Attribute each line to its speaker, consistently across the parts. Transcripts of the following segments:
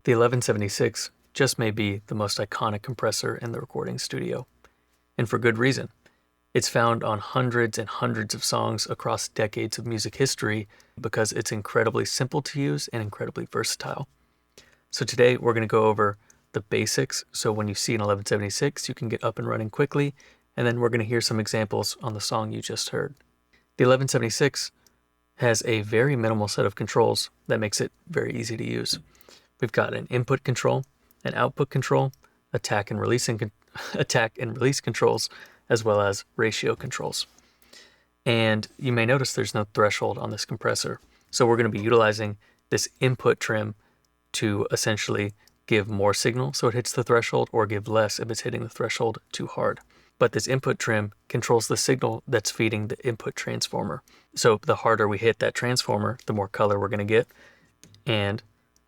Speaker 1: The 1176 just may be the most iconic compressor in the recording studio, and for good reason. It's found on hundreds and hundreds of songs across decades of music history because it's incredibly simple to use and incredibly versatile. So today we're going to go over the basics, so when you see an 1176 you can get up and running quickly, and then we're going to hear some examples on the song you just heard. The 1176 has a very minimal set of controls that makes it very easy to use. We've got an input control, an output control, attack and release controls, as well as ratio controls. And you may notice there's no threshold on this compressor. So we're going to be utilizing this input trim to essentially give more signal so it hits the threshold, or give less if it's hitting the threshold too hard. But this input trim controls the signal that's feeding the input transformer. So the harder we hit that transformer, the more color we're going to get, and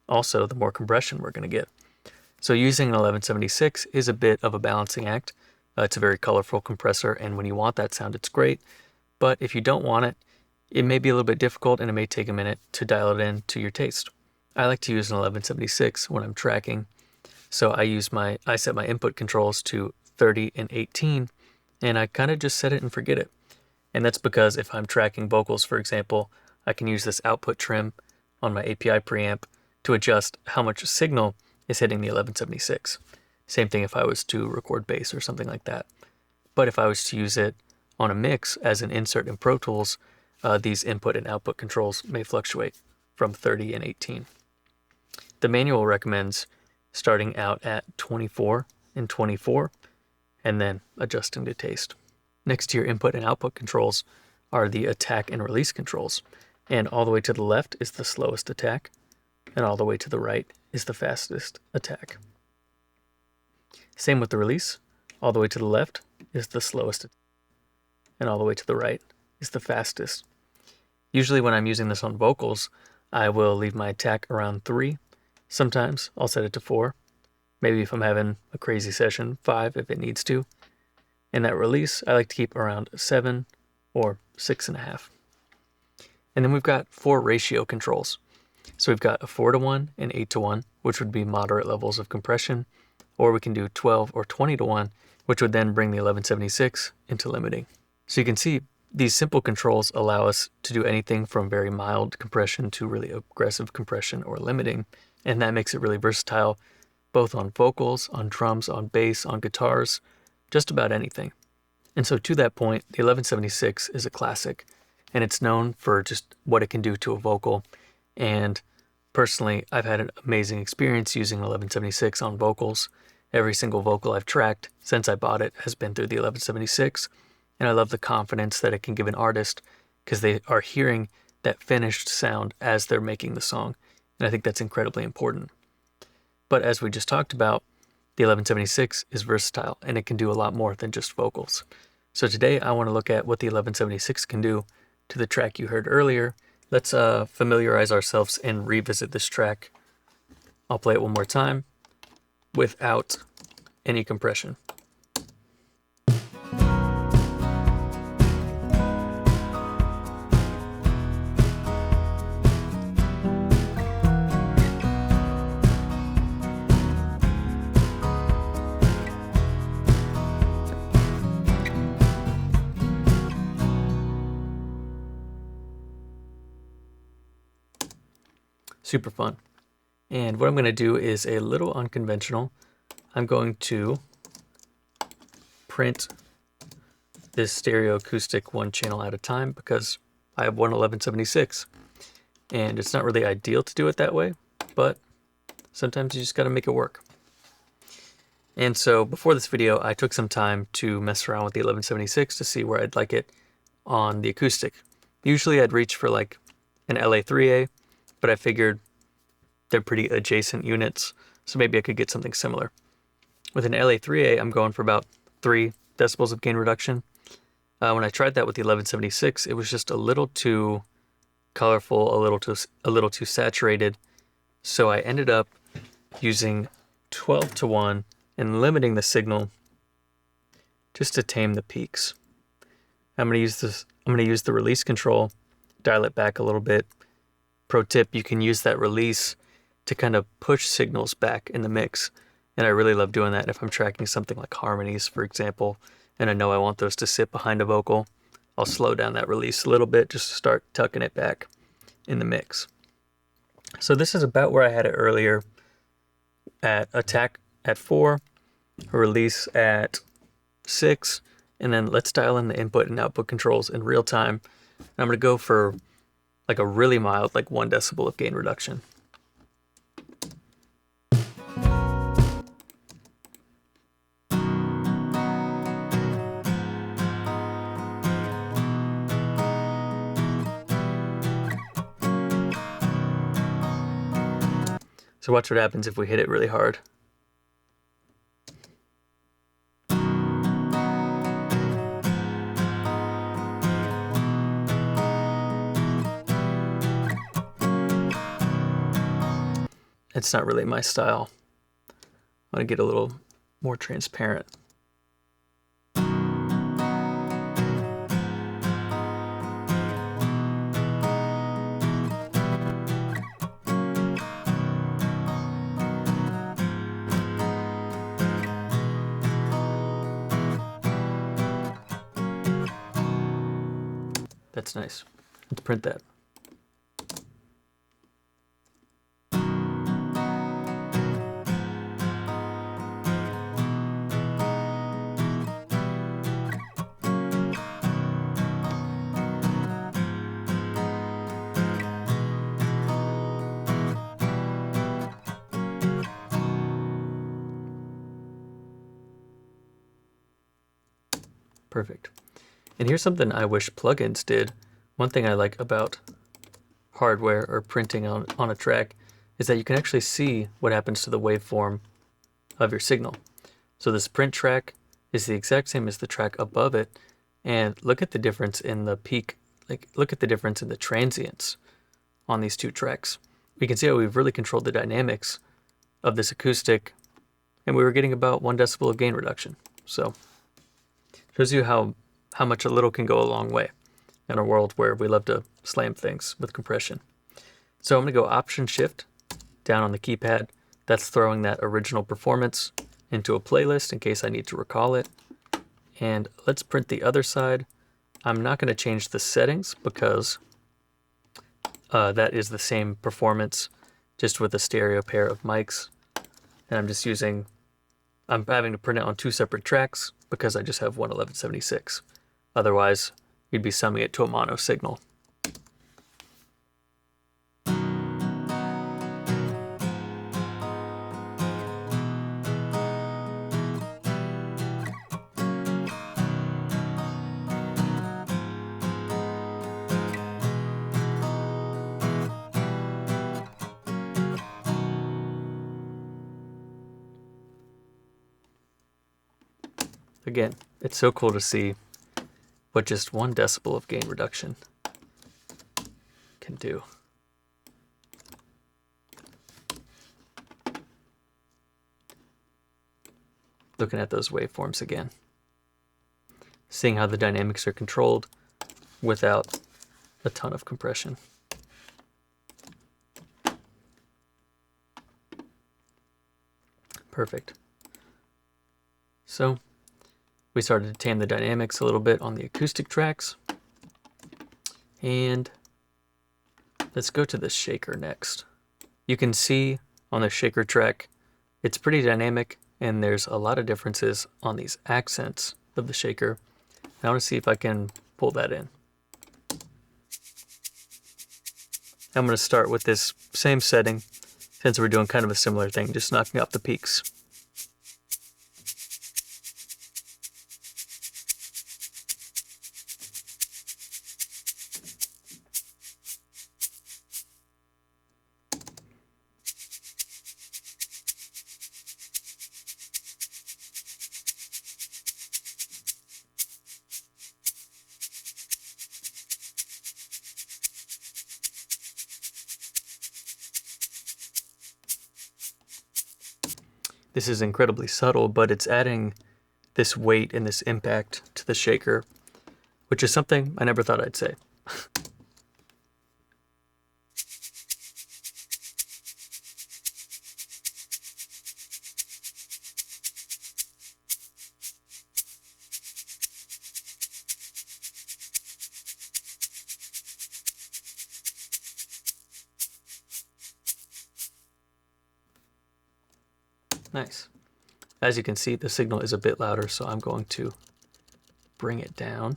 Speaker 1: also the more compression we're going to get. So using an 1176 is a bit of a balancing act. It's a very colorful compressor, and when you want that sound, it's great. But if you don't want it, it may be a little bit difficult, and it may take a minute to dial it in to your taste. I like to use an 1176 when I'm tracking. So I set my input controls to 30 and 18, and I kind of just set it and forget it. And that's because if I'm tracking vocals, for example, I can use this output trim on my API preamp to adjust how much signal is hitting the 1176. Same thing if I was to record bass or something like that. But if I was to use it on a mix as an insert in Pro Tools, these input and output controls may fluctuate from 30 and 18. The manual recommends starting out at 24 and 24, and then adjusting to taste. Next to your input and output controls are the attack and release controls, and all the way to the left is the slowest attack, and all the way to the right is the fastest attack. Same with the release. All the way to the left is the slowest, and all the way to the right is the fastest. Usually when I'm using this on vocals, I will leave my attack around 3. Sometimes I'll set it to 4. Maybe if I'm having a crazy session, 5 if it needs to. And that release, I like to keep around 7 or 6.5. And then we've got 4 ratio controls. So we've got a 4:1 and 8:1, which would be moderate levels of compression, or we can do 12 or 20:1, which would then bring the 1176 into limiting. So you can see these simple controls allow us to do anything from very mild compression to really aggressive compression or limiting, and that makes it really versatile, both on vocals, on drums, on bass, on guitars, just about anything. And so to that point, the 1176 is a classic, and it's known for just what it can do to a vocal. And personally, I've had an amazing experience using 1176 on vocals. Every single vocal I've tracked since I bought it has been through the 1176, and I love the confidence that it can give an artist because they are hearing that finished sound as they're making the song, and I think that's incredibly important. But as we just talked about, the 1176 is versatile, and it can do a lot more than just vocals. So today I want to look at what the 1176 can do to the track you heard earlier. Let's familiarize ourselves and revisit this track. I'll play it one more time without any compression. Super fun. And what I'm going to do is a little unconventional. I'm going to print this stereo acoustic one channel at a time because I have one 1176. And it's not really ideal to do it that way, but sometimes you just got to make it work. And so before this video, I took some time to mess around with the 1176 to see where I'd like it on the acoustic. Usually I'd reach for like an LA3A, but I figured they're pretty adjacent units, so maybe I could get something similar. With an LA3A, I'm going for about 3 decibels of gain reduction. When I tried that with the 1176, it was just a little too colorful, a little too saturated. So I ended up using 12:1 and limiting the signal just to tame the peaks. I'm going to use the release control, dial it back a little bit. Pro tip, you can use that release to kind of push signals back in the mix. And I really love doing that if I'm tracking something like harmonies, for example, and I know I want those to sit behind a vocal. I'll slow down that release a little bit just to start tucking it back in the mix. So this is about where I had it earlier, at attack at 4, a release at 6, and then let's dial in the input and output controls in real time. And I'm going to go for like a really mild, like 1 decibel of gain reduction. So watch what happens if we hit it really hard. It's not really my style. I want to get a little more transparent. That's nice. Let's print that. Perfect. And here's something I wish plugins did. One thing I like about hardware or printing on a track is that you can actually see what happens to the waveform of your signal. So this print track is the exact same as the track above it, and look at the difference in the peak, like look at the difference in the transients on these two tracks. We can see how we've really controlled the dynamics of this acoustic, and we were getting about 1 decibel of gain reduction. So shows you how much a little can go a long way in a world where we love to slam things with compression. So I'm going to go Option Shift down on the keypad. That's throwing that original performance into a playlist in case I need to recall it. And let's print the other side. I'm not going to change the settings because that is the same performance, just with a stereo pair of mics. And I'm having to print it on 2 separate tracks because I just have one 1176. Otherwise, you'd be summing it to a mono signal. Again, it's so cool to see what just 1 decibel of gain reduction can do. Looking at those waveforms again. Seeing how the dynamics are controlled without a ton of compression. Perfect. So we started to tame the dynamics a little bit on the acoustic tracks. And let's go to the shaker next. You can see on the shaker track, it's pretty dynamic and there's a lot of differences on these accents of the shaker. I want to see if I can pull that in. I'm going to start with this same setting since we're doing kind of a similar thing, just knocking up the peaks. This is incredibly subtle, but it's adding this weight and this impact to the shaker, which is something I never thought I'd say. Nice. As you can see, the signal is a bit louder, so I'm going to bring it down.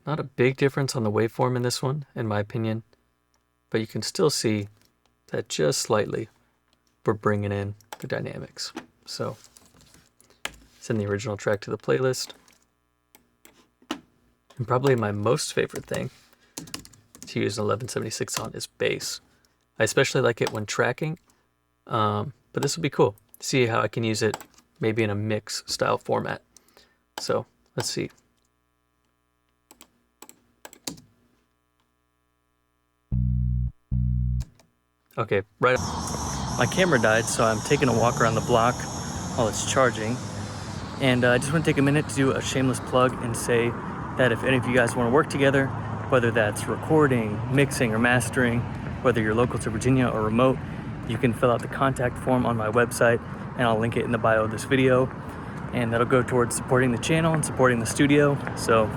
Speaker 1: Not a big difference on the waveform in this one, in my opinion, but you can still see that just slightly we're bringing in the dynamics. So send the original track to the playlist. And probably my most favorite thing to use an 1176 on is bass. I especially like it when tracking, but this will be cool. See how I can use it maybe in a mix style format. So let's see. Okay, right. My camera died, so I'm taking a walk around the block while it's charging. And I just want to take a minute to do a shameless plug and say that if any of you guys want to work together, whether that's recording, mixing, or mastering, whether you're local to Virginia or remote, you can fill out the contact form on my website, and I'll link it in the bio of this video. And that'll go towards supporting the channel and supporting the studio. So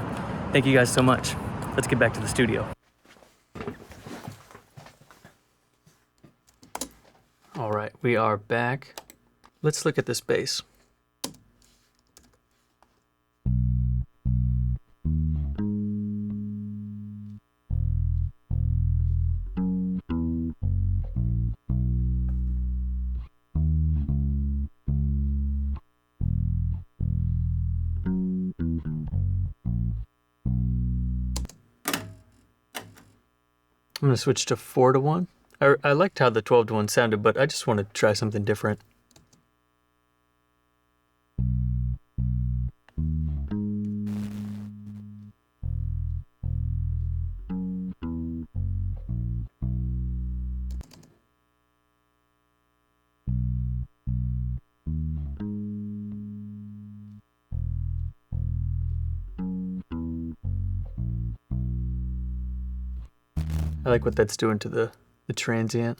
Speaker 1: thank you guys so much. Let's get back to the studio. All right, we are back. Let's look at this bass. I'm going to switch to 4-to-1. I liked how the 12-to-1 sounded, but I just want to try something different. I like what that's doing to the transient.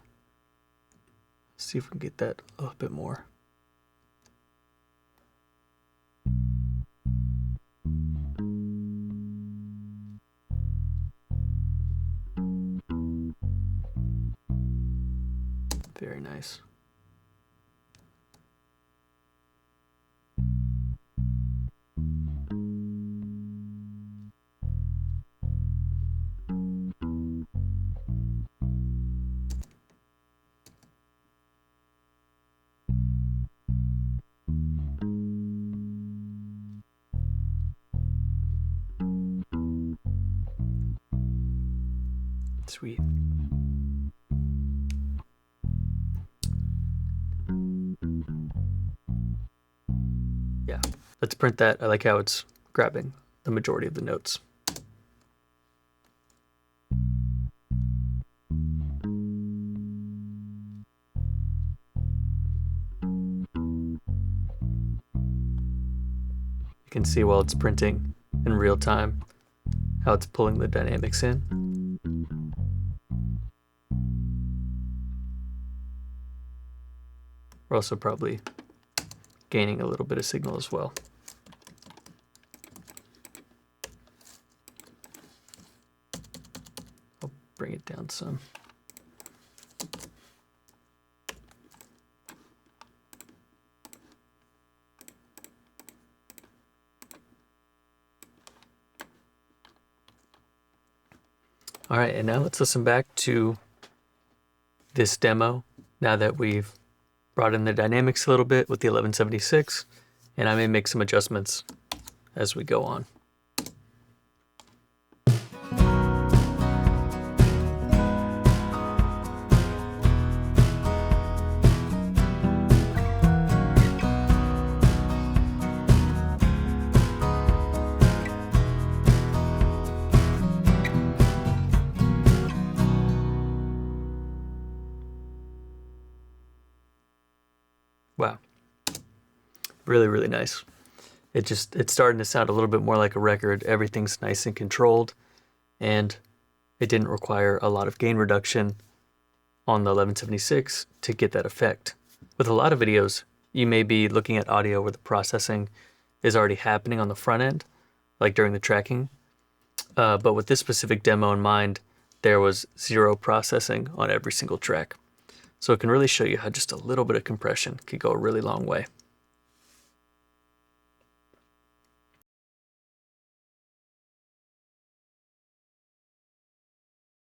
Speaker 1: Let's see if we can get that a little bit more. Very nice. Sweet. Yeah, let's print that. I like how it's grabbing the majority of the notes. You can see while it's printing in real time how it's pulling the dynamics in. We're also probably gaining a little bit of signal as well. I'll bring it down some. All right, and now let's listen back to this demo now that we've brought in the dynamics a little bit with the 1176, and I may make some adjustments as we go on. Wow. Really, really nice. It's starting to sound a little bit more like a record. Everything's nice and controlled, and it didn't require a lot of gain reduction on the 1176 to get that effect. With a lot of videos, you may be looking at audio where the processing is already happening on the front end, like during the tracking. But with this specific demo in mind, there was zero processing on every single track. So it can really show you how just a little bit of compression could go a really long way.